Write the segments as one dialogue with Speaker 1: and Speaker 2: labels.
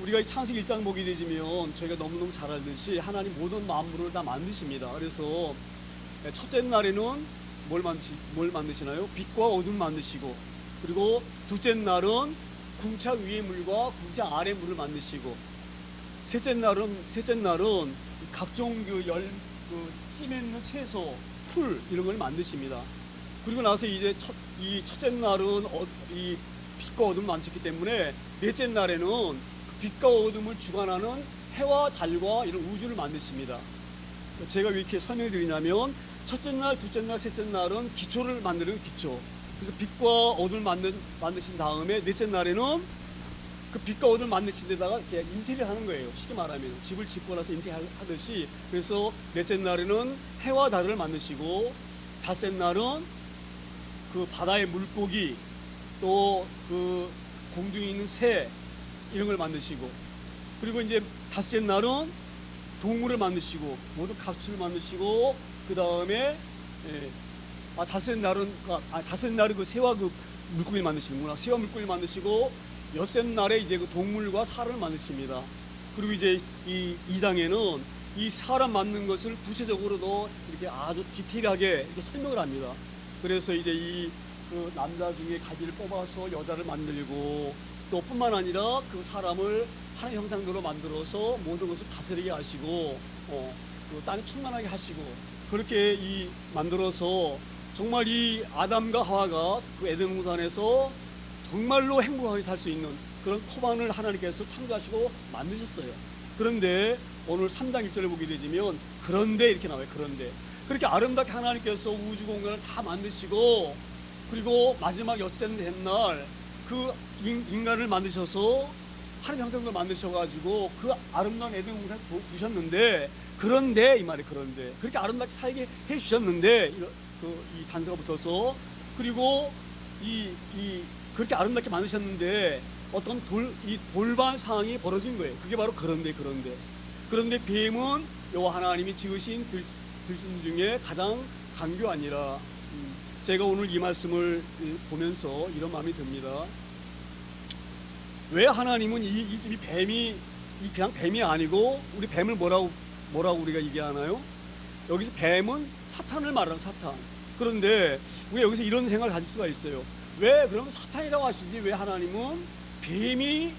Speaker 1: 우리가 이 창세기 1장 보게 되지면 저희가 너무너무 잘 알듯이 하나님 모든 만물을 다 만드십니다. 그래서 첫째 날에는 뭘 만드시나요? 빛과 어둠 만드시고, 그리고 둘째 날은 궁창 위의 물과 궁창 아래 물을 만드시고, 셋째 날은 각종 씨 맺는 채소, 풀 이런 걸 만드십니다. 그리고 나서 이제 이 첫째 날은 이 빛과 어둠을 만드셨기 때문에 넷째 날에는 그 빛과 어둠을 주관하는 해와 달과 이런 우주를 만드십니다. 제가 왜 이렇게 설명을 드리냐면 첫째 날, 둘째 날, 셋째 날은 기초를 만드는 기초. 그래서 빛과 어둠을 만드신 다음에 넷째 날에는 그 빛과 어둠을 만드신 데다가 이렇게 인테리어 하는 거예요. 쉽게 말하면 집을 짓고 나서 인테리어 하듯이. 그래서 넷째 날에는 해와 달을 만드시고, 다섯째 날은 그 바다의 물고기, 또 그 공중에 있는 새 이런 걸 만드시고, 그리고 이제 다섯째 날은 동물을 만드시고, 모두 가축을 만드시고, 그 다음에 다섯째 날은 그 새와 그 물고기를 만드시는구나. 새와 물고기를 만드시고, 여섯째 날에 이제 그 동물과 사람을 만드십니다. 그리고 이제 이 2장에는 이 사람 만든 것을 구체적으로도 이렇게 아주 디테일하게 이렇게 설명을 합니다. 그래서 이제 그 남자 중에 가지를 뽑아서 여자를 만들고, 또 뿐만 아니라 그 사람을 하나님 형상대로 만들어서 모든 것을 다스리게 하시고, 그 땅에 충만하게 하시고, 그렇게 만들어서 정말 이 아담과 하와가 그 에덴 동산에서 정말로 행복하게 살 수 있는 그런 토반을 하나님께서 창조하시고 만드셨어요. 그런데 오늘 3장 1절에 보게 되면 그런데 이렇게 나와요. 그런데 그렇게 아름답게 하나님께서 우주 공간을 다 만드시고, 그리고 마지막 여섯째 된 날 그 인간을 만드셔서 하나님 형상으로 만드셔가지고 그 아름다운 에덴 동산에 두셨는데, 그런데 이 말이 그런데 그렇게 아름답게 살게 해주셨는데 이 단서가 붙어서, 그리고 그렇게 아름답게 만드셨는데 어떤 돌발 상황이 벌어진 거예요. 그게 바로 그런데 뱀은 여호와 하나님이 지으신 들짐 중에 가장 강교하니라. 제가 오늘 이 말씀을 보면서 이런 마음이 듭니다. 왜 하나님은 이 뱀이 그냥 뱀이 아니고 우리 뱀을 뭐라고 우리가 얘기하나요? 여기서 뱀은 사탄을 말하는 사탄. 그런데 우리가 여기서 이런 생각을 가질 수가 있어요. 왜 그러면 사탄이라고 하시지 왜 하나님은 뱀이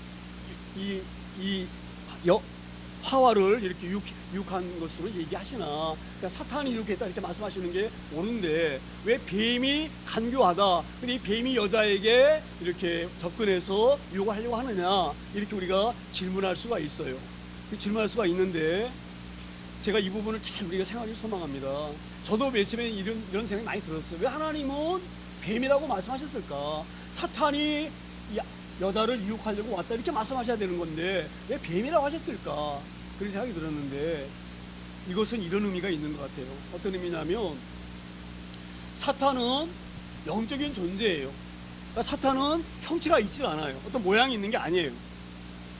Speaker 1: 화와를 이렇게 유혹한 것으로 얘기하시나? 그러니까 사탄이 유혹했다 이렇게 말씀하시는 게 옳은데 왜 뱀이 간교하다? 근데 이 뱀이 여자에게 이렇게 접근해서 유혹하려고 하느냐? 이렇게 우리가 질문할 수가 있어요. 질문할 수가 있는데 제가 이 부분을 잘 우리가 생각하기 소망합니다. 저도 맨 처음에 이런 생각이 많이 들었어요. 왜 하나님은 뱀이라고 말씀하셨을까? 사탄이 여자를 유혹하려고 왔다 이렇게 말씀하셔야 되는 건데 왜 뱀이라고 하셨을까? 그런 생각이 들었는데 이것은 이런 의미가 있는 것 같아요. 어떤 의미냐면 사탄은 영적인 존재예요. 그러니까 사탄은 형체가 있질 않아요. 어떤 모양이 있는 게 아니에요.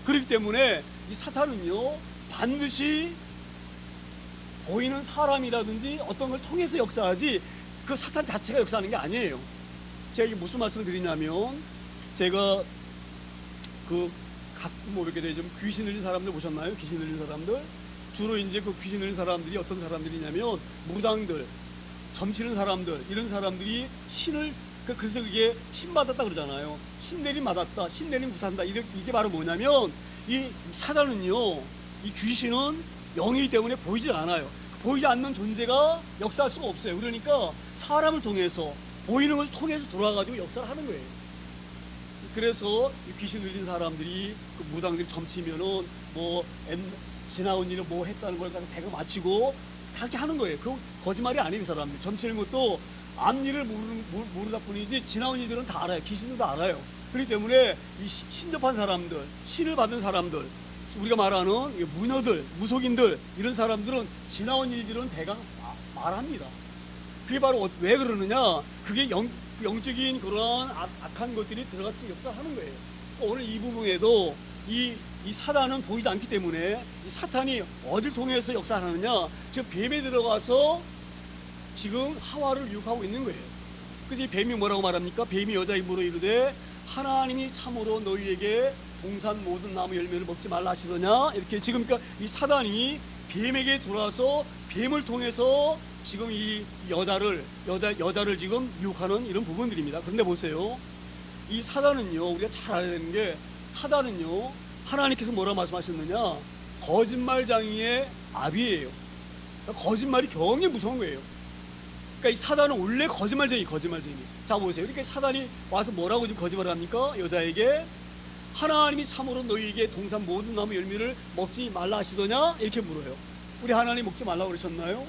Speaker 1: 그렇기 때문에 이 사탄은요 반드시 보이는 사람이라든지 어떤 걸 통해서 역사하지 그 사탄 자체가 역사하는 게 아니에요. 제가 이게 무슨 말씀을 드리냐면 제가 가끔 이렇게 좀 귀신 들린 사람들 보셨나요? 귀신 들린 사람들 주로 이제 그 귀신 들린 사람들이 어떤 사람들이냐면 무당들, 점치는 사람들 이런 사람들이 신을 그래서 그게 신 받았다 그러잖아요. 신내림 받았다, 신내림 구한다 이게 바로 뭐냐면 이 사단은요 이 귀신은 영이기 때문에 보이질 않아요. 보이지 않는 존재가 역사할 수가 없어요. 그러니까 사람을 통해서 보이는 것을 통해서 돌아가지고 역사를 하는 거예요. 그래서 이 귀신 들린 사람들이 그 무당들이 점치면은 지나온 일을 뭐 했다는 걸 갖다 대가 맞히고 다 그렇게 하는 거예요. 그 거짓말이 아니에요. 그 사람들 점치는 것도 앞일을 모르다 뿐이지 지나온 일들은 다 알아요. 귀신도 다 알아요. 그렇기 때문에 이 신접한 사람들, 신을 받은 사람들, 우리가 말하는 무녀들, 무속인들 이런 사람들은 지나온 일들은 대강 말합니다. 그게 바로 왜 그러느냐? 그게 영적인 그런 악한 것들이 들어가서 역사를 하는 거예요. 오늘 이 부분에도 이 사단은 보이지 않기 때문에 이 사탄이 어딜 통해서 역사를 하느냐? 즉 뱀에 들어가서 지금 하와를 유혹하고 있는 거예요. 그래서 이 뱀이 뭐라고 말합니까? 뱀이 여자 입으로 이르되 하나님이 참으로 너희에게 동산 모든 나무 열매를 먹지 말라 하시더냐. 이렇게 지금 그러니까 이 사단이 뱀에게 들어와서 뱀을 통해서 지금 이 여자를 지금 유혹하는 이런 부분들입니다. 그런데 보세요. 이 사단은요, 우리가 잘 알아야 되는 게, 사단은요, 하나님께서 뭐라고 말씀하셨느냐, 거짓말장이의 아비예요. 그러니까 거짓말이 굉장히 무서운 거예요. 그러니까 이 사단은 원래 거짓말쟁이. 자 보세요. 이렇게 사단이 와서 뭐라고 지금 거짓말을 합니까? 여자에게 하나님이 참으로 너희에게 동산 모든 나무 열매를 먹지 말라 하시더냐? 이렇게 물어요. 우리 하나님 먹지 말라고 그러셨나요?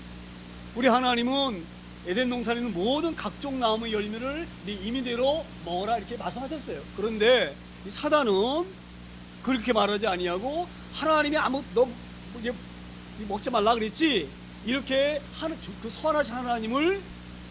Speaker 1: 우리 하나님은 에덴 동산에 있는 모든 각종 나무 열매를 네 임의대로 먹어라 이렇게 말씀하셨어요. 그런데 이 사단은 그렇게 말하지 아니하고 하나님이 너 먹지 말라 그랬지? 이렇게 하는 그 선하신 하나님을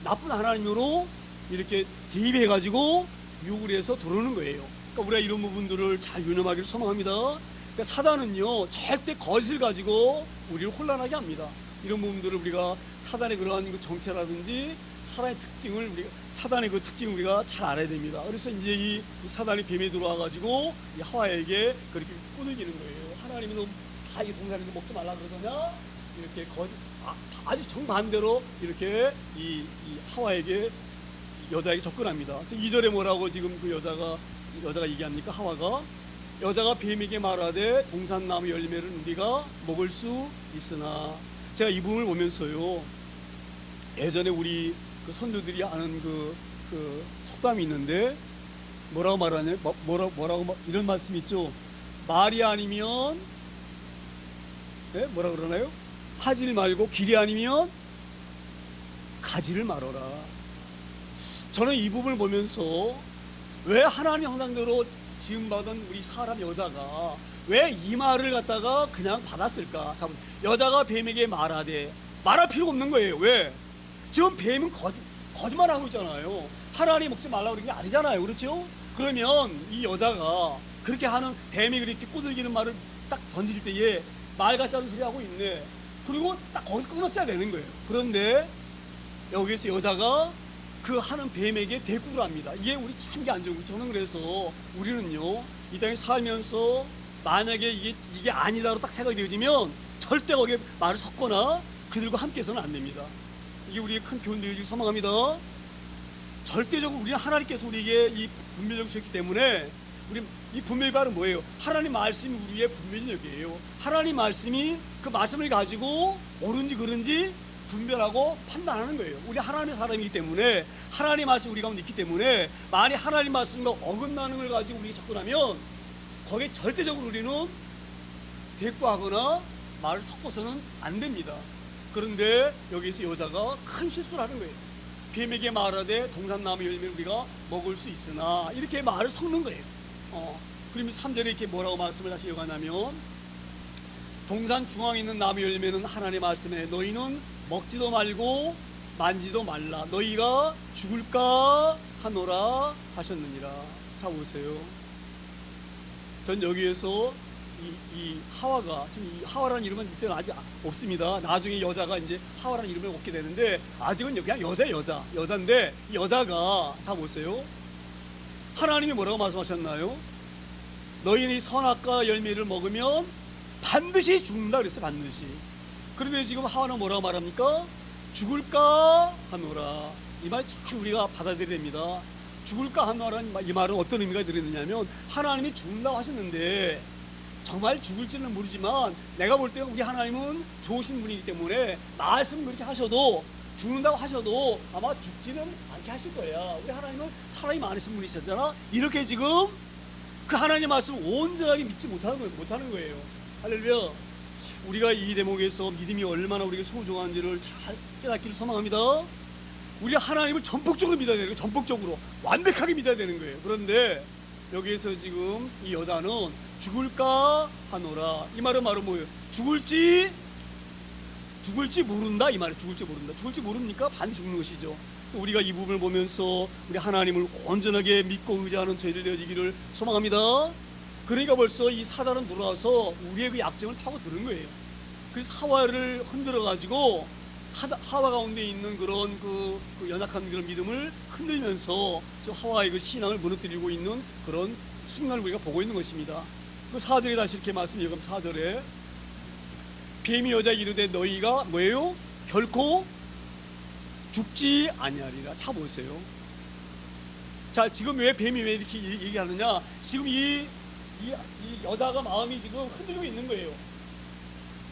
Speaker 1: 나쁜 하나님으로 이렇게 대입해가지고 유혹을 해서 들어오는 거예요. 그러니까 우리가 이런 부분들을 잘 유념하기를 소망합니다. 그러니까 사단은요, 절대 거짓을 가지고 우리를 혼란하게 합니다. 이런 부분들을 우리가 사단의 그러한 그 정체라든지 사단의 그 특징을 우리가 잘 알아야 됩니다. 그래서 이제 이 사단이 뱀에 들어와가지고 이 하와에게 그렇게 꾸짖기는 거예요. 하나님이 너 다 이 동산에서 먹지 말라 그러더냐? 이렇게 아주 정반대로 이렇게 이 하와에게 여자에게 접근합니다. 그래서 2절에 뭐라고 지금 그 여자가 얘기합니까? 하와가 여자가 뱀에게 말하되 동산나무 열매를 우리가 먹을 수 있으나, 제가 이 부분을 보면서요, 예전에 우리 그 선조들이 아는 그 속담이 있는데 뭐라고 말하냐? 뭐라고 이런 말씀이 있죠. 말이 아니면 뭐라 그러나요? 하질 말고 길이 아니면 가지를 말어라. 저는 이 부분을 보면서 왜 하나님 형상대로 지음받은 우리 사람 여자가 왜 이 말을 갖다가 그냥 받았을까? 자, 여자가 뱀에게 말하되, 말할 필요가 없는 거예요. 왜? 지금 뱀은 거짓말하고 있잖아요. 하나님 먹지 말라고 그런 게 아니잖아요. 그렇죠? 그러면 이 여자가 그렇게 하는, 뱀이 그렇게 꼬들기는 말을 딱 던질 때에 말 같지 않은 소리 하고 있네. 그리고 딱 거기서 끊었어야 되는 거예요. 그런데 여기서 여자가 그 하는 뱀에게 대꾸를 합니다. 이게 우리 참 안 좋은 거예요. 저는 그래서 우리는요, 이 땅에 살면서 만약에 이게 아니다로 딱 생각이 되어지면 절대 거기에 말을 섞거나 그들과 함께서는 안 됩니다. 이게 우리의 큰 교훈 되어지길 소망합니다. 절대적으로 우리는 하나님께서 우리에게 이 분별력을 주셨기 때문에 우리 이 분별력은 뭐예요? 하나님 말씀이 우리의 분별력이에요. 하나님 말씀이 그 말씀을 가지고 옳은지 그른지 분별하고 판단하는 거예요. 우리 하나님의 사람이기 때문에 하나님 말씀이 우리 가운데 있기 때문에 만약 하나님 말씀과 어긋나는 걸 가지고 우리가 접근하면 거기에 절대적으로 우리는 대꾸하거나 말을 섞어서는 안 됩니다. 그런데 여기서 여자가 큰 실수를 하는 거예요. 뱀에게 말하되 동산나무 열매를 우리가 먹을 수 있으나 이렇게 말을 섞는 거예요. 그러면 3절에 이렇게 뭐라고 말씀을 다시 이어가냐면 동산 중앙에 있는 나무 열매는 하나님의 말씀에 너희는 먹지도 말고 만지도 말라 너희가 죽을까 하노라 하셨느니라. 자 보세요. 전 여기에서 이 하와가 지금 이 하와라는 이름은 이때는 아직 없습니다. 나중에 여자가 이제 하와라는 이름을 얻게 되는데 아직은 그냥 여자인데 이 여자가 자 보세요. 하나님이 뭐라고 말씀하셨나요? 너희는 이 선악과 열매를 먹으면 반드시 죽는다 그랬어요. 반드시. 그런데 지금 하와는 뭐라고 말합니까? 죽을까 하노라. 이 말 잘 우리가 받아들여야 됩니다. 죽을까 하노라는 이 말은 어떤 의미가 들었느냐면 하나님이 죽는다고 하셨는데 정말 죽을지는 모르지만 내가 볼 때는 우리 하나님은 좋으신 분이기 때문에 말씀 그렇게 하셔도 죽는다고 하셔도 아마 죽지는 않게 하실 거야. 우리 하나님은 사람이 많으신 분이셨잖아. 이렇게 지금 그 하나님의 말씀을 온전하게 믿지 못하는 거예요. 할렐루야. 우리가 이 대목에서 믿음이 얼마나 우리에게 소중한지를 잘 깨닫기를 소망합니다. 우리 하나님을 전폭적으로 믿어야 되는 거예요. 전폭적으로 완벽하게 믿어야 되는 거예요. 그런데 여기에서 지금 이 여자는 죽을까 하노라. 이 말은 뭐예요? 죽을지 모른다 이 말이에요. 죽을지 모릅니까? 반드시 죽는 것이죠. 우리가 이 부분을 보면서 우리 하나님을 온전하게 믿고 의지하는 저희들 되어지기를 소망합니다. 그러니까 벌써 이 사단은 들어와서 우리의 그 약점을 파고드는 거예요. 그래서 하와를 흔들어 가지고 하와 가운데 있는 그런 그 연약한 그런 믿음을 흔들면서 저 하와의 그 신앙을 무너뜨리고 있는 그런 순간을 우리가 보고 있는 것입니다. 그 4절에 다시 이렇게 말씀해요. 4절에 뱀이 여자에게 이르되 너희가 뭐예요? 결코 죽지 아니하리라. 자 보세요. 자 지금 왜 뱀이 왜 이렇게 얘기하느냐? 지금 이 여자가 마음이 지금 흔들리고 있는 거예요.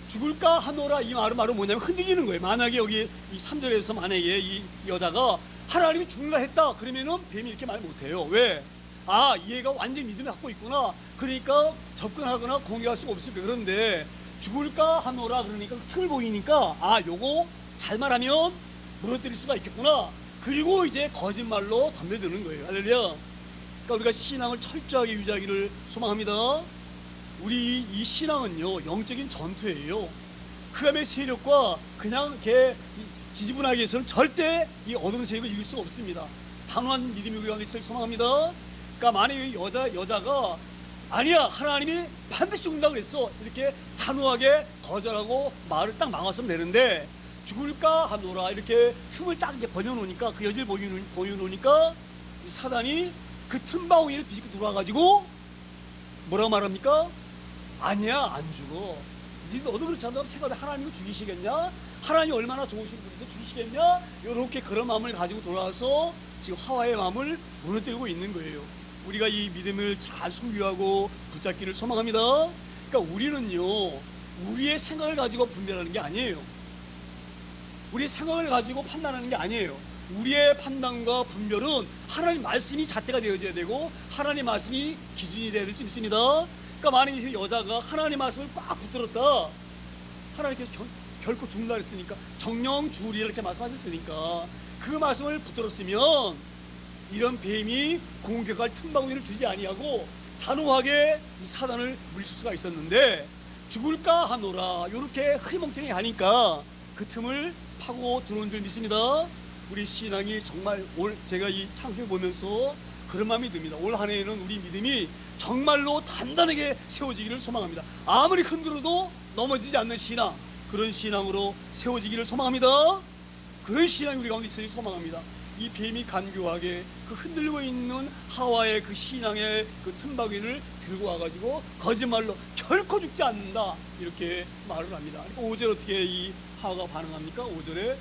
Speaker 1: 죽을까 하노라 이 말은 바로 뭐냐면 흔들리는 거예요. 만약에 여기 이 3절에서 만약에 이 여자가 하나님이 죽는다 했다 그러면은 뱀이 이렇게 말 못해요. 왜? 아 얘가 완전 믿음을 갖고 있구나. 그러니까 접근하거나 공격할 수가 없을 거예요. 그런데 죽을까 하노라 그러니까 틈을 보이니까 아 요거 잘 말하면 무너뜨릴 수가 있겠구나. 그리고 이제 거짓말로 덤벼드는 거예요. 할렐루야. 그러니까 우리가 신앙을 철저하게 유지하기를 소망합니다. 우리 이 신앙은요 영적인 전투예요. 흑암의 세력과 그냥 이렇게 지지분하게 해서는 절대 이 어둠의 세력을 이길 수가 없습니다. 단호한 믿음이 우리 가운데 있을 소망합니다. 그러니까 만약에 여자가 아니야 하나님이 반드시 죽는다 그랬어 이렇게 단호하게 거절하고 말을 딱 막았으면 되는데 죽을까 하노라 이렇게 틈을 딱 이제 벌려놓으니까 그 여지를 보여놓으니까 이 사단이 그 틈바구니를 비집고 들어와가지고 뭐라고 말합니까? 아니야 안 죽어. 너도 그렇지 않다고 생각해 하나님을 죽이시겠냐? 하나님이 얼마나 좋으신 분인데 죽이시겠냐? 이렇게 그런 마음을 가지고 돌아와서 지금 하와의 마음을 무너뜨리고 있는 거예요. 우리가 이 믿음을 잘 순교하고 붙잡기를 소망합니다. 그러니까 우리는요 우리의 생각을 가지고 분별하는 게 아니에요. 우리의 생각을 가지고 판단하는 게 아니에요. 우리의 판단과 분별은 하나님 말씀이 잣대가 되어져야 되고 하나님 말씀이 기준이 되어야 될 수 있습니다. 그러니까 만약에 여자가 하나님 말씀을 꽉 붙들었다. 하나님께서 결코 죽는다 했으니까 정령 주리라 이렇게 말씀하셨으니까 그 말씀을 붙들었으면 이런 뱀이 공격할 틈바구니를 주지 아니하고 단호하게 이 사단을 물리칠 수가 있었는데 죽을까 하노라 이렇게 흐리멍텅이 하니까 그 틈을 파고 들어온 줄 믿습니다. 우리 신앙이 정말 제가 이 창세기 보면서 그런 마음이 듭니다. 올 한 해에는 우리 믿음이 정말로 단단하게 세워지기를 소망합니다. 아무리 흔들어도 넘어지지 않는 신앙, 그런 신앙으로 세워지기를 소망합니다. 그런 신앙이 우리 가운데 있으니 소망합니다. 이 뱀이 간교하게 그 흔들리고 있는 하와의 그 신앙의 그 틈바구니를 들고 와가지고 거짓말로 결코 죽지 않는다 이렇게 말을 합니다. 5절 어떻게 이 하와가 반응합니까? 5절에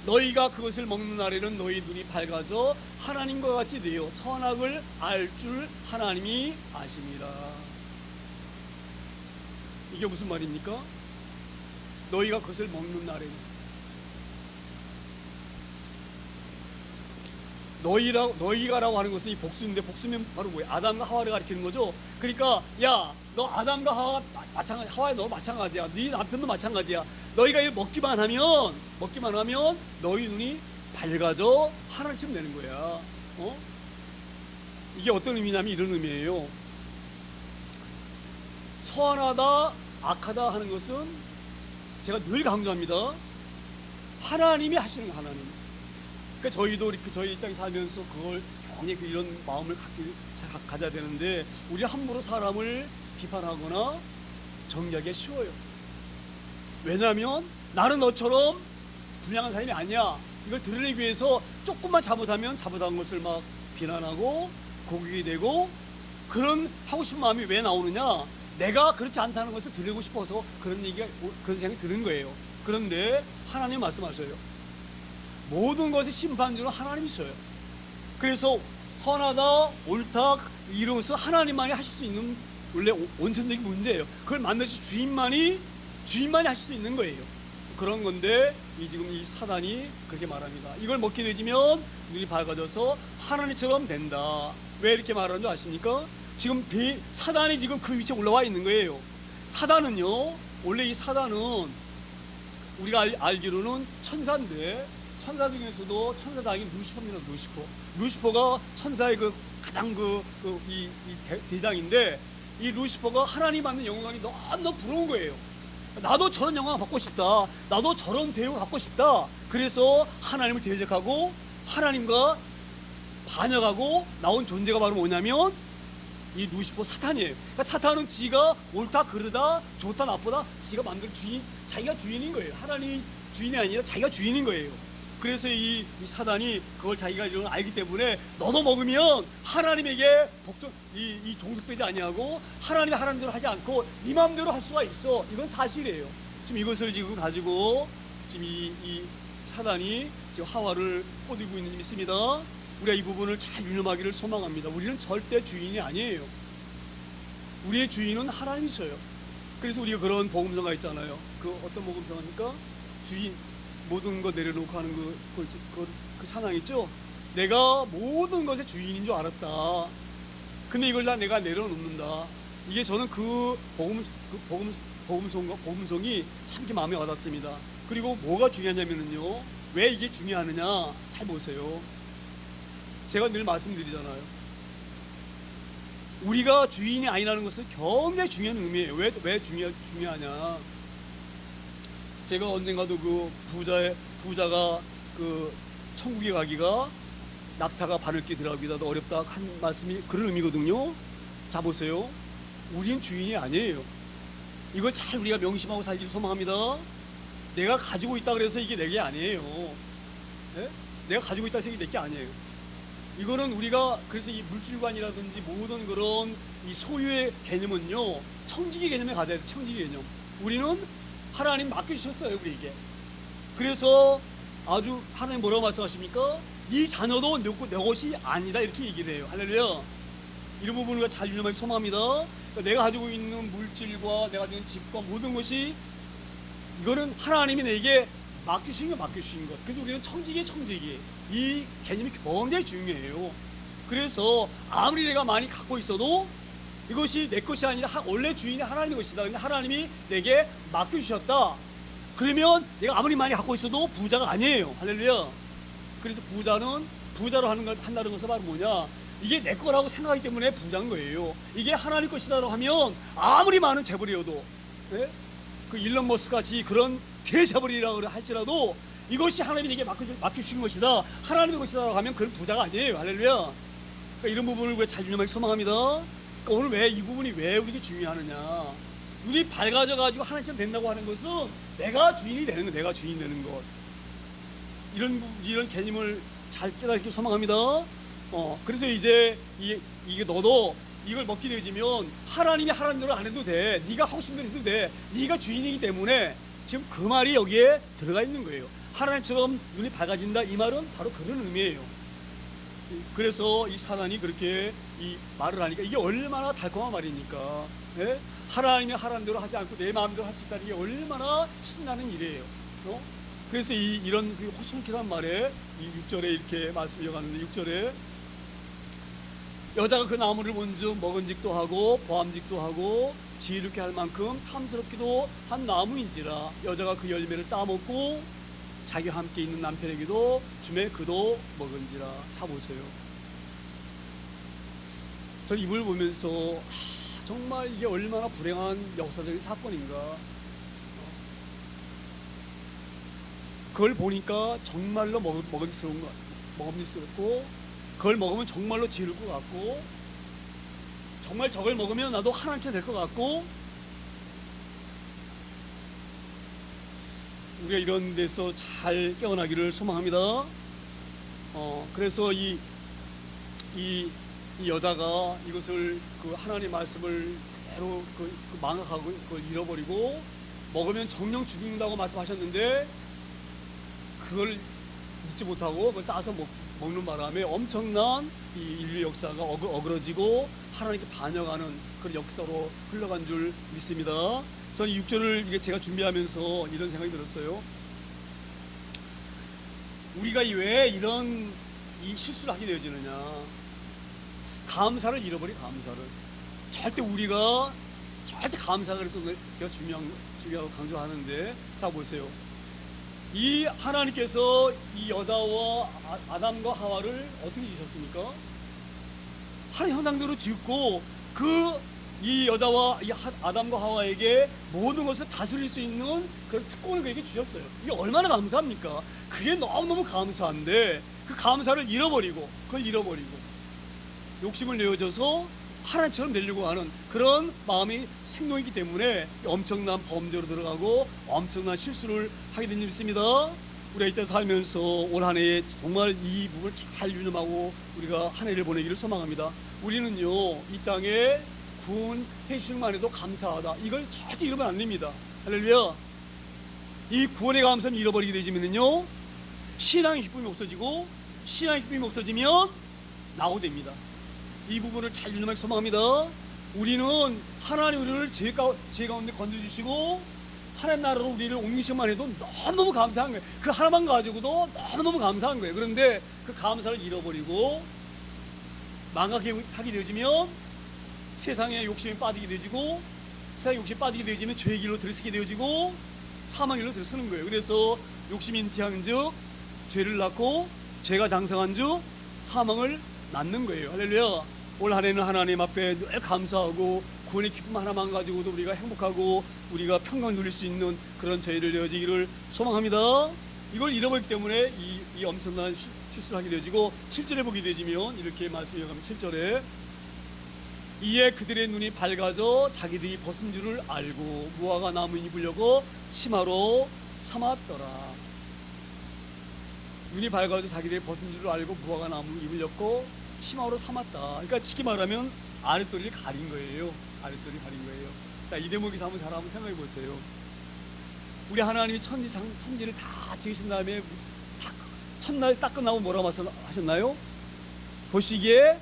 Speaker 1: 너희가 그것을 먹는 날에는 너희 눈이 밝아져 하나님과 같이 되어 선악을 알 줄 하나님이 아심이라. 이게 무슨 말입니까? 너희가 그것을 먹는 날에는 너희가라고 하는 것은 이 복수인데 복수면 바로 뭐예요? 아담과 하와를 가리키는 거죠. 그러니까 야 너 아담과 하와가 마찬가지, 하와야 너 마찬가지야. 네 남편도 마찬가지야. 너희가 이걸 먹기만 하면 너희 눈이 밝아져 하나님처럼 되는 거야. 이게 어떤 의미냐면 이런 의미예요. 선하다 악하다 하는 것은 제가 늘 강조합니다. 하나님이 하시는 거 하나님. 그러니까 저희도 이렇게 저희 땅에 살면서 그걸 경히 이런 마음을 가져야 되는데 우리 함부로 사람을 비판하거나 정죄하기가 쉬워요. 왜냐하면 나는 너처럼 불량한 사람이 아니야. 이걸 드러내기 위해서 조금만 잘못하면 잘못한 것을 막 비난하고 공격이 되고 그런 하고 싶은 마음이 왜 나오느냐? 내가 그렇지 않다는 것을 드리고 싶어서 그런 생각이 드는 거예요. 그런데 하나님 말씀하셔요. 모든 것의 심판주는 하나님이셔요. 그래서 선하다 옳다 이런 것은 하나님만이 하실 수 있는 원래 원천적인 문제예요. 그걸 만드신 주인만이 하실 수 있는 거예요. 그런 건데 지금 이 사단이 그렇게 말합니다. 이걸 먹게 되지면 눈이 밝아져서 하나님처럼 된다. 왜 이렇게 말하는 줄 아십니까? 지금 사단이 지금 그 위치에 올라와 있는 거예요. 사단은요 원래 이 사단은 우리가 알기로는 천사인데 천사 중에서도 천사장이 루시퍼입니다. 루시퍼가 천사의 그 가장 이 대장인데 이 루시퍼가 하나님 받는 영광이 너무 부러운 거예요. 나도 저런 영광을 받고 싶다. 나도 저런 대우를 받고 싶다. 그래서 하나님을 대적하고 하나님과 반역하고 나온 존재가 바로 뭐냐면 이 루시퍼 사탄이에요. 그러니까 사탄은 지가 옳다 그르다 좋다 나쁘다 지가 만든 자기가 주인인 거예요. 하나님이 주인이 아니라 자기가 주인인 거예요. 그래서 이 사단이 그걸 자기가 이런 걸 알기 때문에 너도 먹으면 하나님에게 이 종속되지 아니하고 하나님이 하라는 대로 하지 않고 네 마음대로 할 수가 있어. 이건 사실이에요. 지금 이것을 지금 가지고 지금 이 사단이 지금 하와를 꼬드기고 있는 줄 믿습니다. 우리가 이 부분을 잘 유념하기를 소망합니다. 우리는 절대 주인이 아니에요. 우리의 주인은 하나님이셔요. 그래서 우리가 그런 복음서가 있잖아요. 그 어떤 복음서입니까? 주인 모든 거 내려놓고 하는 그 찬양 있죠? 내가 모든 것의 주인인 줄 알았다. 근데 이걸 다 내가 내려놓는다. 이게 저는 그 복음성이 참 마음에 와닿습니다. 그리고 뭐가 중요하냐면요. 왜 이게 중요하느냐? 잘 보세요. 제가 늘 말씀드리잖아요. 우리가 주인이 아니라는 것은 굉장히 중요한 의미예요. 왜 중요하냐? 제가 언젠가도 그 부자가 그 천국에 가기가 낙타가 바늘길 들어가기도 어렵다 한 말씀이 그런 의미거든요. 자 보세요. 우린 주인이 아니에요. 이걸 잘 우리가 명심하고 살기를 소망합니다. 내가 가지고 있다 그래서 이게 내게 아니에요. 네? 내가 가지고 있다 해서 이게 내게 아니에요. 이거는 우리가 그래서 이 물질관이라든지 모든 그런 이 소유의 개념은요, 청지기 개념에 가져야 돼요. 청지기 개념. 우리는 하나님 맡겨주셨어요, 우리에게. 그래서 아주 하나님 뭐라고 말씀하십니까? 네 자녀도 내 것이 아니다 이렇게 얘기를 해요. 할렐루야. 이런 부분을 잘 유념하기 소망합니다. 그러니까 내가 가지고 있는 물질과 내가 가지고 있는 집과 모든 것이 이거는 하나님이 내게 맡기신 것. 그래서 우리는 청지기 이 개념이 굉장히 중요해요. 그래서 아무리 내가 많이 갖고 있어도 이것이 내 것이 아니라 원래 주인이 하나님의 것이다. 근데 하나님이 내게 맡겨주셨다. 그러면 내가 아무리 많이 갖고 있어도 부자가 아니에요. 할렐루야. 그래서 부자로 한다는 것은 바로 뭐냐? 이게 내 거라고 생각하기 때문에 부자인 거예요. 이게 하나님 것이다라고 하면 아무리 많은 재벌이어도, 네? 그 일론 머스크 같이 그런 대재벌이라고 할지라도 이것이 하나님이 내게 맡겨주신 것이다, 하나님의 것이다라고 하면 그건 부자가 아니에요. 할렐루야. 그러니까 이런 부분을 잘 유념하기 소망합니다. 그러니까 오늘 왜 이 부분이 왜 우리에게 중요하느냐? 눈이 밝아져가지고 하나님처럼 된다고 하는 것은 내가 주인이 되는 것, 내가 주인이 되는 것. 이런 개념을 잘 깨닫기 소망합니다. 그래서 이제 이게 너도 이걸 먹게 되어지면 하나님이 하라는 대로 안 해도 돼. 네가 하고 싶은 대로 해도 돼. 네가 주인이기 때문에 지금 그 말이 여기에 들어가 있는 거예요. 하나님처럼 눈이 밝아진다, 이 말은 바로 그런 의미예요. 그래서 이 사단이 그렇게 이 말을 하니까 이게 얼마나 달콤한 말이니까, 예? 하나님이 하라는 대로 하지 않고 내 마음대로 할 수 있다는 게 얼마나 신나는 일이에요. 그래서 이런 호송키란 말에 이 6절에 이렇게 말씀 이어가는데, 6절에 여자가 그 나무를 먼저 먹은직도 하고 보암직도 하고 지혜롭게 할 만큼 탐스럽기도 한 나무인지라 여자가 그 열매를 따먹고 자기와 함께 있는 남편에게도 주매 그도 먹은지라. 자 보세요. 저는 이걸 보면서 정말 이게 얼마나 불행한 역사적인 사건인가. 그걸 보니까 정말로 먹음직스럽고, 그걸 먹으면 정말로 지을 것 같고, 정말 저걸 먹으면 나도 하나님처럼 될 것 같고, 우리가 이런 데서 잘 깨어나기를 소망합니다. 그래서 이 여자가 이것을 그 하나님의 말씀을 그대로 망각하고 그걸 잃어버리고 먹으면 정령 죽인다고 말씀하셨는데 그걸 믿지 못하고 그걸 따서 먹는 바람에 엄청난 이 인류 역사가 어그러지고 하나님께 반역하는 그런 역사로 흘러간 줄 믿습니다. 저는 이 6절을 이게 제가 준비하면서 이런 생각이 들었어요. 우리가 왜 이런 이 실수를 하게 되어지느냐? 감사를 잃어버린 감사를. 절대 감사가, 그래서 제가 중요하고 강조하는데, 자 보세요. 이 하나님께서 이 여자와 아담과 하와를 어떻게 지으셨습니까? 하나님 형상대로 지었고 이 여자와 이 아담과 하와에게 모든 것을 다스릴 수 있는 그런 특권을 그에게 주셨어요. 이게 얼마나 감사합니까? 그게 너무너무 감사한데 그 감사를 잃어버리고 욕심을 내어져서 하나님처럼 되려고 하는 그런 마음이 생동이기 때문에 엄청난 범죄로 들어가고 엄청난 실수를 하게 된 줄 믿습니다. 우리가 이때 살면서 올 한 해에 정말 이 부분을 잘 유념하고 우리가 한 해를 보내기를 소망합니다. 우리는요, 이 땅에 구원해 주시기만 해도 감사하다. 이걸 절대 잃으면 안 됩니다. 할렐루야. 이 구원의 감사를 잃어버리게 되지면요, 신앙의 기쁨이 없어지고, 신앙의 기쁨이 없어지면 낙오됩니다. 이 부분을 잘 유념하기 소망합니다. 우리는 하나님 우리를 죄 가운데 건져주시고 하나님 나라로 우리를 옮기시기만 해도 너무너무 감사한 거예요. 그 하나만 가지고도 너무너무 감사한 거예요. 그런데 그 감사를 잃어버리고 망각하게 되어지면 세상에 욕심에 빠지게 되어지고, 세상에 욕심에 빠지게 되어지면 죄의 길로 들어서게 되어지고 사망의 길로 들어서는 거예요. 그래서 욕심이 인티한 즉 죄를 낳고, 죄가 장성한 즉 사망을 낳는 거예요. 할렐루야. 올 한 해는 하나님 앞에 늘 감사하고 구원의 기쁨 하나만 가지고도 우리가 행복하고 우리가 평강 누릴 수 있는 그런 저희를 되어지기를 소망합니다. 이걸 잃어버리기 때문에 이 엄청난 실수를 하게 되어지고, 7절에 보게 되지면 이렇게 말씀이 나갑니다. 7절에 이에 그들의 눈이 밝아져 자기들이 벗은 줄을 알고 무화과 나무 입으려고 치마로 삼았더라. 눈이 밝아져 자기들이 벗은 줄을 알고 무화과 나무 입으려고 치마로 삼았다. 그러니까 쉽게 말하면 아랫도리를 가린 거예요. 아랫도리를 가린 거예요. 자, 이 대목에서 한번 생각해 보세요. 우리 하나님이 천지를 다 지으신 다음에 첫날 딱 끝나고 뭐라고 하셨나요? 보시기에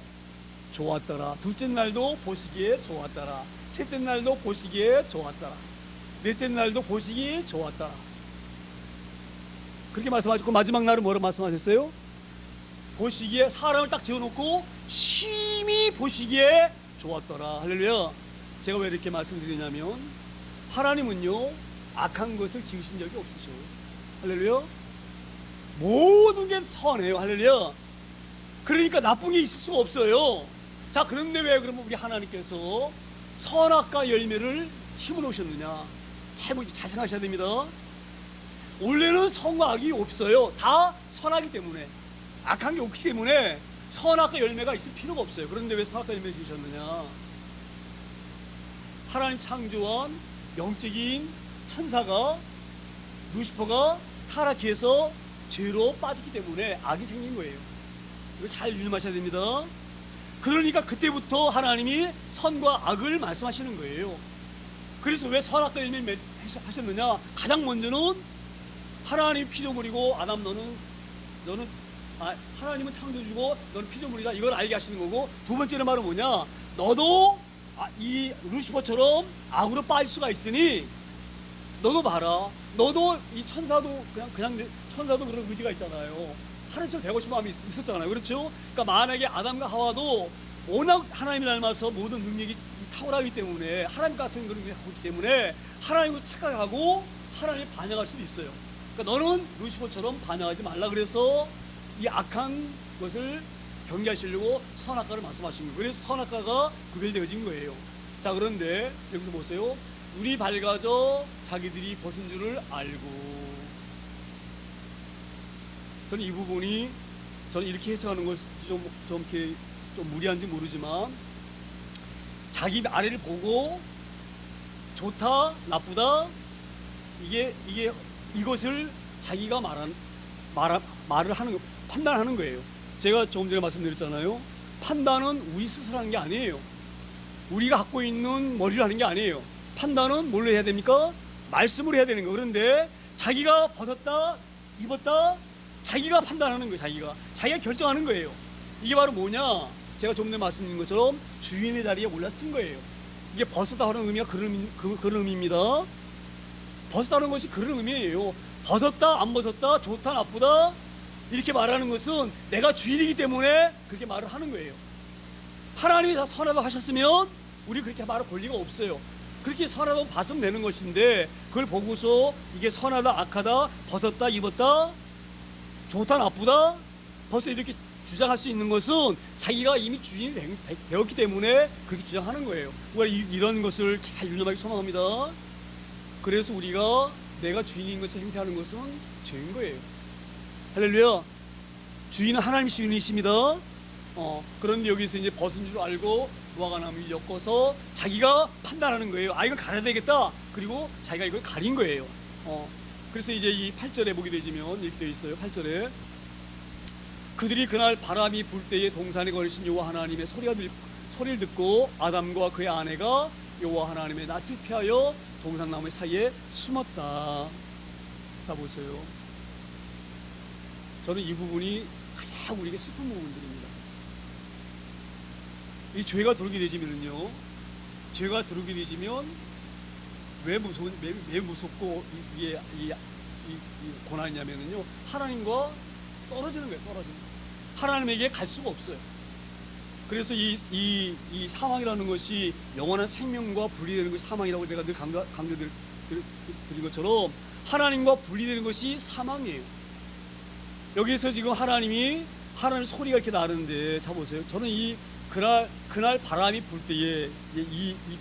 Speaker 1: 좋았더라. 둘째 날도 보시기에 좋았더라. 셋째 날도 보시기에 좋았더라. 넷째 날도 보시기에 좋았더라. 그렇게 말씀하셨고, 마지막 날은 뭐라고 말씀하셨어요? 보시기에, 사람을 딱 지어놓고 심히 보시기에 좋았더라. 할렐루야. 제가 왜 이렇게 말씀드리냐면, 하나님은요 악한 것을 지으신 적이 없으셔. 할렐루야. 모든 게 선해요. 할렐루야. 그러니까 나쁜 게 있을 수가 없어요. 자, 그런데 왜 그러면 우리 하나님께서 선악과 열매를 심어 놓으셨느냐? 잘 생각하셔야 됩니다. 원래는 선과 악이 없어요. 다 선하기 때문에, 악한 게 없기 때문에 선악과 열매가 있을 필요가 없어요. 그런데 왜 선악과 열매를 주셨느냐? 하나님 창조한 영적인 천사가, 루시퍼가 타락해서 죄로 빠졌기 때문에 악이 생긴 거예요. 이거 잘 유념하셔야 됩니다. 그러니까 그때부터 하나님이 선과 악을 말씀하시는 거예요. 그래서 왜 선악과 열매를 하셨느냐? 가장 먼저는 하나님 피조물이고, 아담 너는 하나님은 창조주고 너는 피조물이다, 이걸 알게 하시는 거고, 두 번째는 말은 뭐냐? 너도 이 루시퍼처럼 악으로 빠질 수가 있으니 너도 봐라. 너도 이 천사도 그냥 천사도 그런 의지가 있잖아요. 하나님처럼 되고 싶은 마음이 있었잖아요. 그렇죠? 그러니까 만약에 아담과 하와도 워낙 하나님을 닮아서 모든 능력이 탁월하기 때문에, 하나님 같은 그런 능력이 있기 때문에 하나님을 착각하고 하나님을 반역할 수도 있어요. 그러니까 너는 루시퍼처럼 반역하지 말라 그래서 이 악한 것을 경계하시려고 선악과를 말씀하신 거예요. 그래서 선악과가 구별되어진 거예요. 자, 그런데 여기서 보세요. 눈이 밝아져 자기들이 벗은 줄을 알고. 저는 이 부분이, 저는 이렇게 해석하는 것이 좀 무리한지 모르지만, 자기 아래를 보고 좋다 나쁘다 이것을 자기가 말을 하는 거, 판단하는 거예요. 제가 조금 전에 말씀드렸잖아요. 판단은 우리 스스로 하는 게 아니에요. 우리가 갖고 있는 머리로 하는 게 아니에요. 판단은 뭘로 해야 됩니까? 말씀으로 해야 되는 거. 그런데 자기가 벗었다 입었다 자기가 판단하는 거예요. 자기가 결정하는 거예요. 이게 바로 뭐냐? 제가 좀 전에 말씀드린 것처럼 주인의 자리에 올라선 거예요. 이게 벗었다 하는 의미가 그런 의미입니다. 벗었다는 것이 그런 의미예요. 벗었다 안 벗었다 좋다 나쁘다 이렇게 말하는 것은 내가 주인이기 때문에 그렇게 말을 하는 거예요. 하나님이 다 선하다고 하셨으면 우리 그렇게 말할 권리가 없어요. 그렇게 선하다고 봤으면 되는 것인데, 그걸 보고서 이게 선하다 악하다 벗었다 입었다 좋다 나쁘다 벌써 이렇게 주장할 수 있는 것은 자기가 이미 주인이 되었기 때문에 그렇게 주장하는 거예요. 우리가 이런 것을 잘 유념하기 소망합니다. 그래서 우리가 내가 주인인 것처럼 행세하는 것은 죄인 거예요. 할렐루야. 주인은 하나님이 주인이십니다. 그런데 여기서 이제 벗은 줄 알고 무화과 나무를 엮어서 자기가 판단하는 거예요. 이건 가려야 되겠다. 그리고 자기가 이걸 가린 거예요. 그래서 이제 이 8절에 보게 되지면 이렇게 되어 있어요. 8절에 그들이 그날 바람이 불 때에 동산에 거리신 여호와 하나님의 소리를 듣고 아담과 그의 아내가 여호와 하나님의 낯을 피하여 동산나무 사이에 숨었다. 자 보세요. 저는 이 부분이 가장 우리에게 슬픈 부분들입니다. 이 죄가 들어오게 되지면은요, 죄가 들어오게 되지면 왜 무섭고 이 고난이냐면은요, 하나님과 떨어지는 거예요. 떨어지는 거예요. 하나님에게 갈 수가 없어요. 그래서 이 사망이라는 것이 영원한 생명과 분리되는 것이 사망이라고 내가 늘 강조드린 것처럼 하나님과 분리되는 것이 사망이에요. 여기서 지금 하나님 소리가 이렇게 나는데, 자 보세요. 저는 그날 바람이 불 때에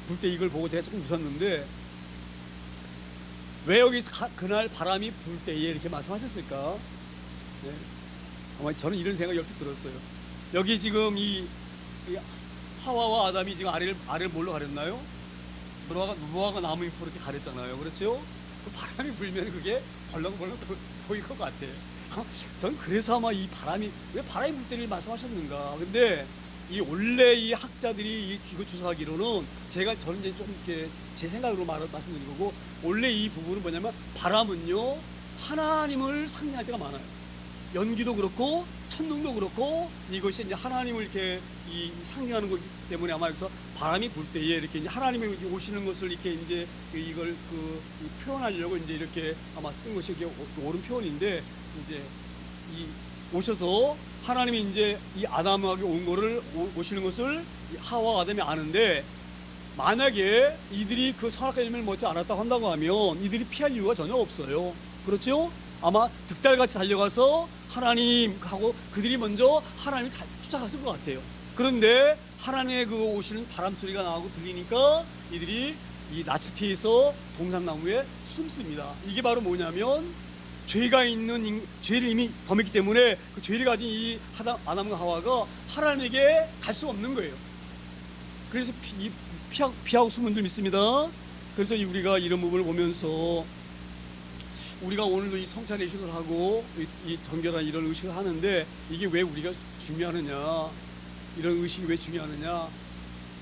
Speaker 1: 불 때 이걸 보고 제가 조금 웃었는데, 왜 여기서 그날 바람이 불 때에 이렇게 말씀하셨을까? 네. 아마 저는 이런 생각이 옆에 들었어요. 여기 지금 이 하와와 아담이 지금 아래를 뭘로 가렸나요? 노아가 나무 잎으로 이렇게 가렸잖아요. 그렇죠? 그 바람이 불면 그게 벌렁벌렁 보일 것 같아요. 전 그래서 아마 왜 바람이 불 때를 말씀하셨는가. 근데 원래 이 학자들이 이거 주석하기로는 저는 이제 좀 이렇게 제 생각으로 말씀드린 거고, 원래 이 부분은 뭐냐면 바람은요, 하나님을 상징할 때가 많아요. 연기도 그렇고 천둥도 그렇고 이것이 이제 하나님을 이렇게 상징하는 거기 때문에 아마 여기서 바람이 불 때에 이렇게 이제 하나님이 오시는 것을 이렇게 이제 이걸 표현하려고 이제 이렇게 아마 쓴 것이 이게 옳은 표현인데, 이제 오셔서 하나님이 이제 이 아담에게 오시는 것을 하와 아담이 아는데, 만약에 이들이 그 선악과 열매를 먹지 않았다고 한다고 하면 이들이 피할 이유가 전혀 없어요. 그렇죠? 아마 득달같이 달려가서 하나님하고 그들이 먼저 하나님을 쫓아갔을 것 같아요. 그런데 하나님의 그 오시는 바람 소리가 나오고 들리니까 이들이 이 낯을 피해서 동산나무에 숨습니다. 이게 바로 뭐냐면, 죄를 이미 범했기 때문에 그 죄를 가진 이 아담과 하와가 하나님에게 갈 수 없는 거예요. 그래서 피하고 숨은 줄 믿습니다. 그래서 우리가 이런 부분을 보면서 우리가 오늘도 이 성찬 의식을 하고 이 정결한 이런 의식을 하는데, 이게 왜 우리가 중요하느냐, 이런 의식이 왜 중요하느냐,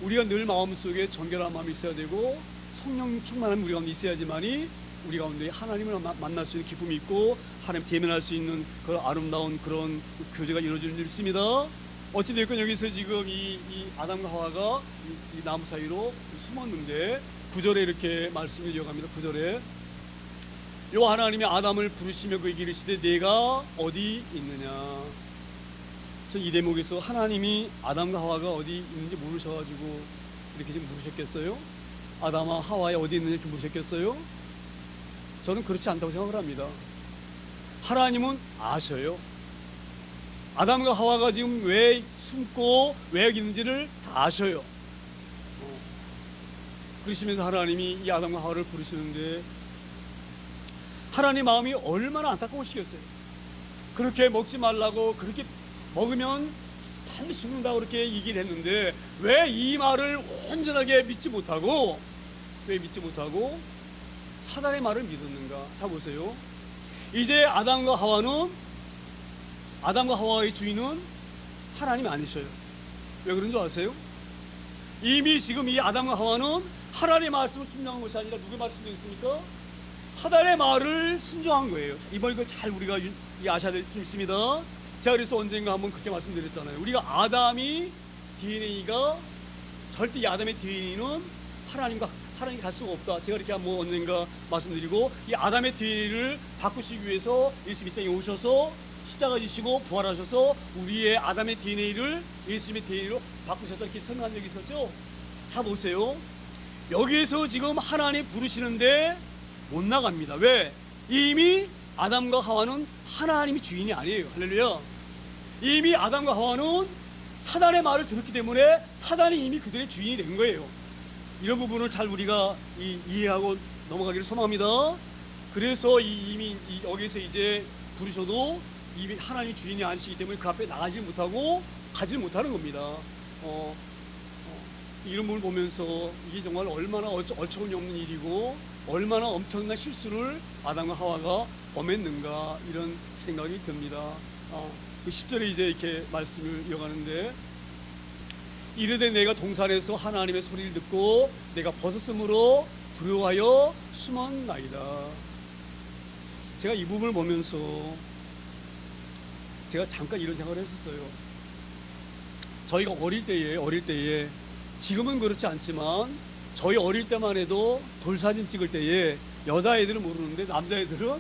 Speaker 1: 우리가 늘 마음속에 정결한 마음이 있어야 되고 성령 충만한 우리 가운데 있어야지만이 우리 가운데 하나님을 만날 수 있는 기쁨이 있고 하나님 대면할 수 있는 그런 아름다운 그런 교제가 이루어지는 줄 믿습니다. 어찌됐건 여기서 지금 이 아담과 하와가 이 나무 사이로 숨었는데, 9절에 이렇게 말씀을 이어갑니다. 9절에 여호와 하나님이 아담을 부르시며 그에게 이르시되 내가 어디 있느냐. 전 이 대목에서 하나님이 아담과 하와가 어디 있는지 모르셔가지고 이렇게 좀 물으셨겠어요? 아담아 하와에 어디 있느냐 이렇게 물으셨겠어요? 저는 그렇지 않다고 생각을 합니다. 하나님은 아셔요. 아담과 하와가 지금 왜 숨고 왜 여기 있는지를 다 아셔요. 그러시면서 하나님이 이 아담과 하와를 부르시는데, 하나님 마음이 얼마나 안타까우시겠어요. 그렇게 먹지 말라고, 그렇게 먹으면 반드시 죽는다고 그렇게 얘기를 했는데 왜 이 말을 온전하게 믿지 못하고 사단의 말을 믿었는가. 자 보세요. 이제 아담과 하와의 주인은 하나님이 아니셔요. 왜 그런 줄 아세요? 이미 지금 이 아담과 하와는 하나님의 말씀을 순종한 것이 아니라 누구의 말씀을 순종했습니까? 사단의 말을 순종한 거예요. 이번 이거 잘 우리가 아셔야 될 수 있습니다. 제가 그래서 언젠가 한번 그렇게 말씀드렸잖아요. 우리가 아담이 DNA가 절대 이 아담의 DNA는 하나님 갈 수가 없다. 제가 이렇게 한번 언젠가 말씀드리고, 이 아담의 DNA를 바꾸시기 위해서 예수님 이 땅에 오셔서 십자가 지시고 부활하셔서 우리의 아담의 DNA를 예수님의 DNA로 바꾸셨다 이렇게 설명한 적이 있었죠. 자 보세요. 여기에서 지금 하나님 부르시는데 못 나갑니다. 왜? 이미 아담과 하와는 하나님이 주인이 아니에요. 할렐루야. 이미 아담과 하와는 사단의 말을 들었기 때문에 사단이 이미 그들의 주인이 된 거예요. 이런 부분을 잘 우리가 이해하고 넘어가기를 소망합니다. 그래서 이미 여기서 이제 부르셔도 이미 하나님이 주인이 아니시기 때문에 그 앞에 나가지 못하고 가지 못하는 겁니다. 이런 부분을 보면서 이게 정말 얼마나 어처구니 없는 일이고 얼마나 엄청난 실수를 아담과 하와가 범했는가 이런 생각이 듭니다. 그 10절에 이제 이렇게 말씀을 이어가는데, 이르되 내가 동산에서 하나님의 소리를 듣고 내가 벗었으므로 두려워하여 숨었나이다. 제가 이 부분을 보면서 제가 잠깐 이런 생각을 했었어요. 저희가 어릴 때에 지금은 그렇지 않지만 저희 어릴 때만 해도 돌사진 찍을 때에 여자애들은 모르는데 남자애들은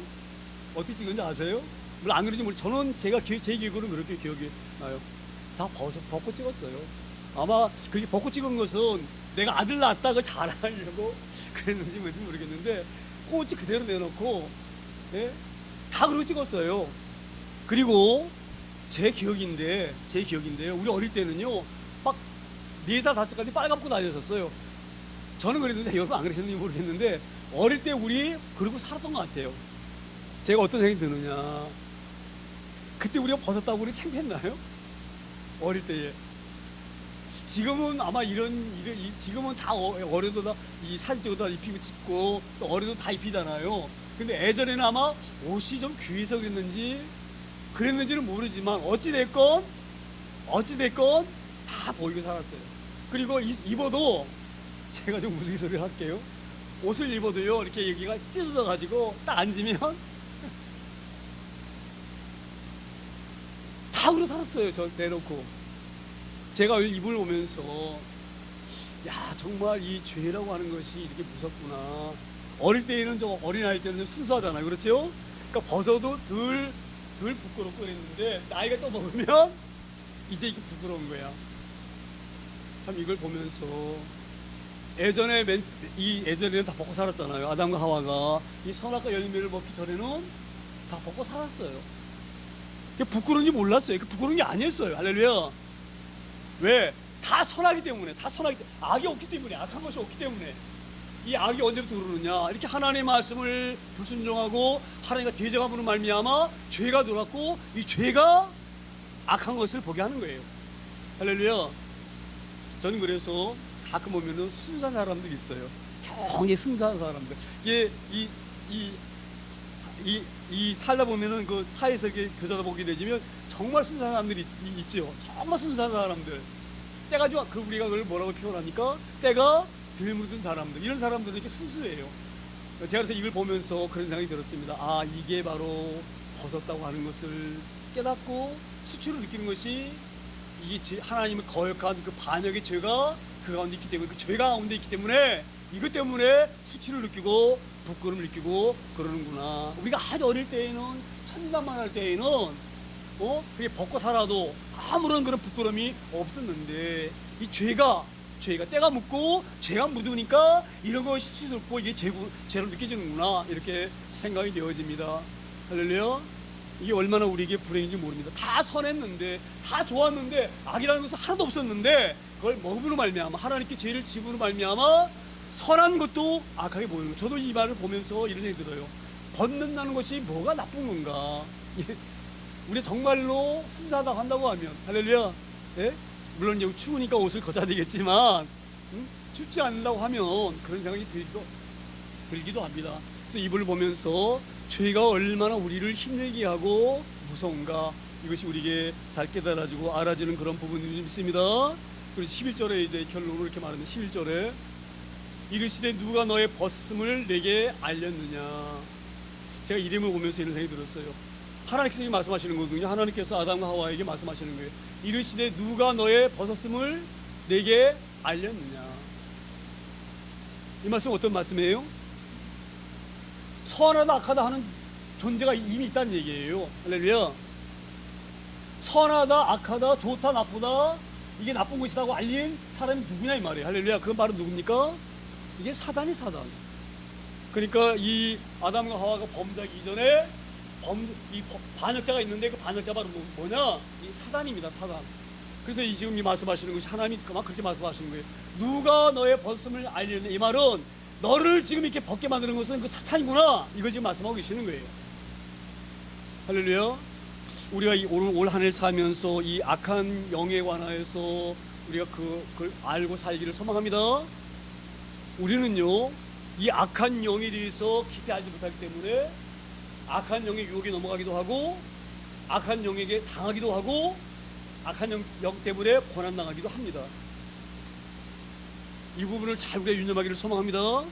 Speaker 1: 어떻게 찍은지 아세요? 물론 안 그러지 모르. 저는 제 기억으로는 그렇게 기억이 나요. 다 벗고 찍었어요. 아마 그렇게 벗고 찍은 것은 내가 아들 낳았다 그걸 자랑하려고 그랬는지 뭔지 모르겠는데 꽃이 그대로 내놓고, 예? 다 그러고 찍었어요. 그리고 제 기억인데요. 우리 어릴 때는요, 막 4살 5살까지 빨갛고 다녔었어요. 저는 그랬는데 여러분 안 그러셨는지 모르겠는데 어릴 때 우리 그러고 살았던 것 같아요. 제가 어떤 생각이 드느냐, 그때 우리가 벗었다고 우리 창피했나요? 어릴 때에. 지금은 아마 지금은 다 어려도 다 이 사진 찍어도 다 입히고 찍고 또 어려도 다 입히잖아요. 근데 예전에는 아마 옷이 좀 귀해서 그랬는지는 모르지만 어찌됐건 다 보이고 살았어요. 그리고 입어도 제가 좀 우스갯소리를 할게요. 옷을 입어도요, 이렇게 여기가 찢어져 가지고 딱 앉으면 다 그러고 살았어요. 저 내놓고. 제가 이불 보면서 야, 정말 이 죄라고 하는 것이 이렇게 무섭구나. 어릴 때에는 좀 어린아이 때는 좀 순수하잖아요. 그렇죠? 그러니까 벗어도 덜 부끄럽고 그랬는데 나이가 좀 먹으면 이제 이게 부끄러운 거야. 참 이걸 보면서 예전에는 다 벗고 살았잖아요. 아담과 하와가 이 선악과 열매를 먹기 전에는 다 벗고 살았어요. 부끄러운지 몰랐어요. 부끄러운 게 아니었어요. 할렐루야. 왜? 다 선하기 때문에, 악이 없기 때문에, 악한 것이 없기 때문에. 이 악이 언제부터 들어오느냐, 이렇게 하나님의 말씀을 불순종하고 하나님과 대적함으로 말미암아 죄가 들어왔고, 이 죄가 악한 것을 보게 하는 거예요. 할렐루야. 저는 그래서 가끔 보면은 순수한 사람들이 있어요. 굉장히 순수한 사람들. 이 살다 보면은 그 사회에서 이렇게 교사다 보게 되지만 정말 순수한 사람들이 있죠. 정말 순수한 사람들. 때가 좀 우리가 그걸 뭐라고 표현하니까 때가 덜 묻은 사람들. 이런 사람들은 이렇게 순수해요. 제가 그래서 이걸 보면서 그런 생각이 들었습니다. 아, 이게 바로 벗었다고 하는 것을 깨닫고 수치를 느끼는 것이 이게 하나님의 거역한 그 반역의 죄가 그 가운데 있기 때문에, 그 죄가 가운데 있기 때문에 이것 때문에 수치를 느끼고 부끄러움을 느끼고 그러는구나. 우리가 아주 어릴 때에는 천진난만할 때에는 그게 벗고 살아도 아무런 그런 부끄러움이 없었는데 이 죄가 때가 묻고 죄가 묻으니까 이런 것이 수치스럽고 이게 죄로 느껴지는구나, 이렇게 생각이 되어집니다. 할렐루야. 이게 얼마나 우리에게 불행인지 모릅니다. 다 선했는데, 다 좋았는데, 악이라는 것은 하나도 없었는데 그걸 먹음으로 말미암아, 하나님께 죄를 지음으로 말미암아 선한 것도 악하게 보이는 거예요. 저도 이 말을 보면서 이런 생각이 들어요. 벗는다는 것이 뭐가 나쁜 건가? 우리 정말로 순수하다고 한다고 하면, 할렐루야. 예? 물론 이제 추우니까 옷을 거쳐야 되겠지만, 춥지 않는다고 하면 그런 생각이 들기도 합니다. 그래서 이불을 보면서 죄가 얼마나 우리를 힘들게 하고 무서운가, 이것이 우리에게 잘 깨달아지고 알아지는 그런 부분이 좀 있습니다. 그리고 11절에 이제 결론으로 이렇게 말하는데, 11절에 이르시되 누가 너의 벗음을 내게 알렸느냐. 제가 이름을 보면서 이런 생각이 들었어요. 하나님께서 말씀하시는 거거든요. 하나님께서 아담과 하와에게 말씀하시는 거예요. 이르시되 누가 너의 벗었음을 내게 알렸느냐. 이 말씀 어떤 말씀이에요? 선하다 악하다 하는 존재가 이미 있다는 얘기예요. 할렐루야. 선하다 악하다 좋다 나쁘다 이게 나쁜 것이라고 알린 사람이 누구냐 이 말이에요. 할렐루야. 그건 바로 누굽니까? 이게 사단. 그러니까 이 아담과 하와가 범죄하기 이전에 이 반역자가 있는데 그 반역자가 바로 뭐냐? 이 사단입니다. 사단. 그래서 지금 이 말씀하시는 것이 하나님이 그만 그렇게 말씀하시는 거예요. 누가 너의 벗음을 알렸느냐. 이 말은 너를 지금 이렇게 벗게 만드는 것은 그 사탄이구나, 이걸 지금 말씀하고 계시는 거예요. 할렐루야. 우리가 올 한 해 살면서 이 악한 영에 관하여서 우리가 그걸 알고 살기를 소망합니다. 우리는요, 이 악한 영에 대해서 깊이 알지 못하기 때문에 악한 영의 유혹에 넘어가기도 하고, 악한 영에게 당하기도 하고, 악한 영 때문에 고난당하기도 합니다. 이 부분을 잘 우리가 유념하기를 소망합니다.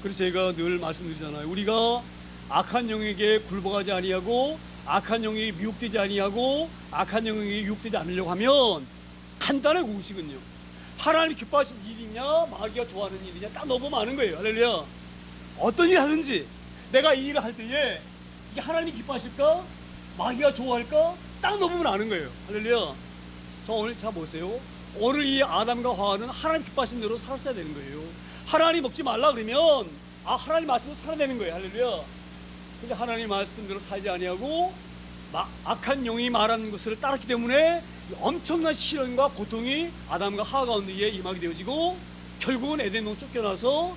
Speaker 1: 그래서 제가 늘 말씀드리잖아요. 우리가 악한 영에게 굴복하지 아니하고, 악한 영에게 미혹되지 아니하고, 악한 영에게 유혹되지 않으려고 하면 간단한 공식은요, 하나님 기뻐하신 일이냐 마귀가 좋아하는 일이냐 딱 너무 많은 거예요. 할렐루야. 어떤 일을 하든지 내가 이 일을 할 때에 이게 하나님이 기뻐하실까 마귀가 좋아할까 딱 너무 아는 거예요. 할렐루야. 저 오늘 자 보세요. 오늘 이 아담과 하와는 하나님 기뻐하신 대로 살았어야 되는 거예요. 하나님 먹지 말라 그러면 하나님 말씀으로 살아야 되는 거예요. 할렐루야. 근데 하나님 말씀대로 살지 아니하고 악한 영이 말하는 것을 따랐기 때문에 엄청난 시련과 고통이 아담과 하와 가운데에 임하게 되어지고, 결국은 에덴으로 쫓겨나서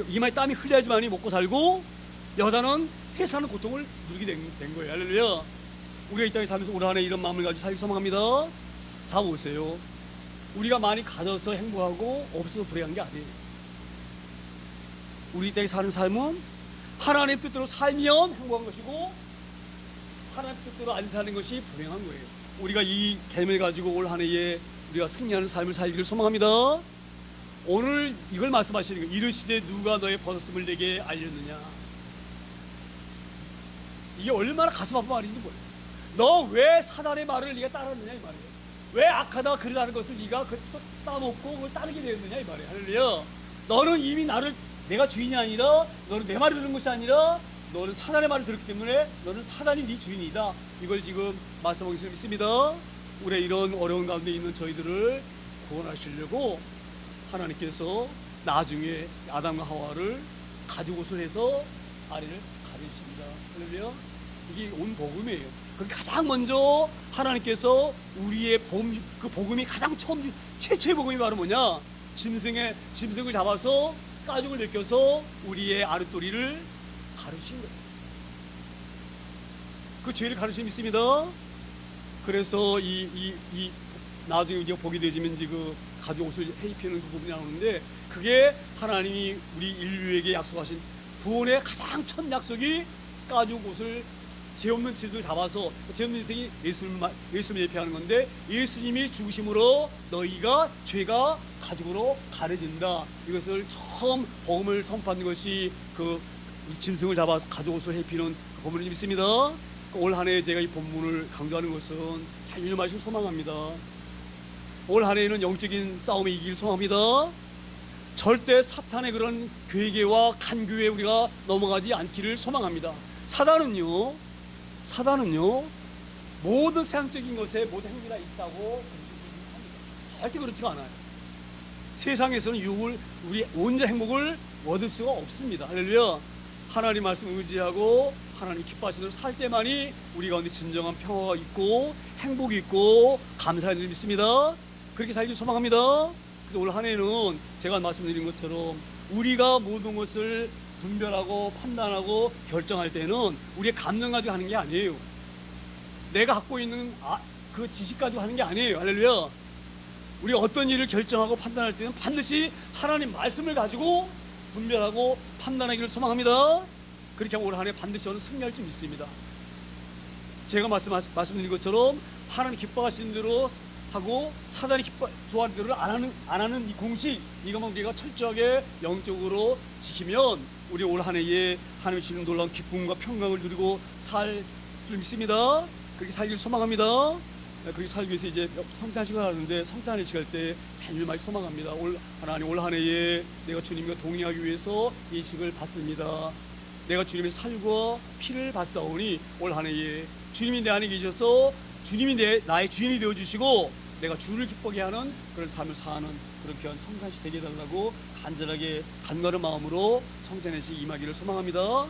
Speaker 1: 이마에 땀이 흘려야지만이 먹고 살고, 여자는 해사는 고통을 누리게 된 거예요. 할렐루야. 우리가 이 땅에 살면서 올 한 해 이런 마음을 가지고 살기 소망합니다. 자 보세요. 우리가 많이 가져서 행복하고 없어서 불행한 게 아니에요. 우리 이 땅에 사는 삶은 하나님 뜻대로 살면 행복한 것이고, 하나님 뜻대로 안 사는 것이 불행한 거예요. 우리가 이 개념을 가지고 올 한 해에 우리가 승리하는 삶을 살기를 소망합니다. 오늘 이걸 말씀하시는 거예요. 이르시되 누가 너의 벗었음을 내게 알렸느냐. 이게 얼마나 가슴 아픈 말인지 몰라요. 너 왜 사단의 말을 네가 따랐느냐 이 말이에요. 왜 악하다 그러다는 것을 네가 따먹고 그걸 따르게 되었느냐 이 말이에요. 할렐루야. 너는 이미 내가 주인이 아니라, 너는 내 말을 들은 것이 아니라 너는 사단의 말을 들었기 때문에 너는 사단이 네 주인이다. 이걸 지금 말씀하고 있습니다. 우리 이런 어려운 가운데 있는 저희들을 구원하시려고 하나님께서 나중에 아담과 하와를 가죽옷을 해서 아래를 가르십니다. 할렐루야. 이게 온 복음이에요. 그 가장 먼저 하나님께서 우리의 그 복음이 가장 최초의 복음이 바로 뭐냐? 짐승을 잡아서 가죽을 벗겨서 우리의 아랫도리를 가르친 거예요. 그 죄를 가르치면 있습니다. 그래서 나중에 이제 보게 되지면 그 가죽 옷을 입히는 그 부분이 나오는데, 그게 하나님이 우리 인류에게 약속하신 구원의 가장 첫 약속이 가죽 옷을 죄 없는 죄를 잡아서, 죄 없는 인생이 예수님을 예표하는 건데, 예수님이 죽으심으로 너희가 죄가 가죽으로 가려진다. 이것을 처음 복음을 선포한 것이 그 짐승을 잡아서 가죽 옷을 입히는 그 본문이 있습니다. 올 한 해 제가 이 본문을 강조하는 것은 잘 유념하시길 소망합니다. 올 한 해에는 영적인 싸움에 이기길 소망합니다. 절대 사탄의 그런 괴계와 간교에 우리가 넘어가지 않기를 소망합니다. 사단은요 모든 세상적인 것에 모든 행위가 있다고 생각합니다. 절대 그렇지가 않아요. 세상에서는 우리 온전한 행복을 얻을 수가 없습니다. 할렐루야. 하나님 말씀 의지하고 하나님 기뻐하시는 대로 살 때만이 우리 가운데 진정한 평화가 있고 행복이 있고 감사의 일이 있습니다. 그렇게 살길 소망합니다. 그래서 올 한 해는 제가 말씀드린 것처럼 우리가 모든 것을 분별하고 판단하고 결정할 때는 우리의 감정 가지고 하는 게 아니에요. 내가 갖고 있는 그 지식 가지고 하는 게 아니에요. 할렐루야. 우리가 어떤 일을 결정하고 판단할 때는 반드시 하나님 말씀을 가지고 분별하고 판단하기를 소망합니다. 그렇게 하면 올 한 해 반드시 저는 승리할 줄 믿습니다. 제가 말씀드린 것처럼 하나님 기뻐하시는 대로 하고 사단이 좋아하는 대로 안 하는 이 공식, 이것만 우리가 철저하게 영적으로 지키면 우리 올 한 해에 하나님 주시는 놀라운 기쁨과 평강을 누리고 살 줄 믿습니다. 그렇게 살기를 소망합니다. 그렇게 살기 위해서 이제 성찬 시간을 하는데, 성찬을 시갈 때 잘 많이 소망합니다. 하나님 올 한 해에 내가 주님과 동행하기 위해서 이 직을 받습니다. 내가 주님의 살과 피를 받사오니 올 한 해에 주님이 내 안에 계셔서 주님이 나의 주인이 되어주시고 내가 주를 기쁘게 하는 그런 삶을 사는 그런 귀한 성찬식 되게 해달라고 간절하게 간절한 마음으로 성찬식 임하기를 소망합니다.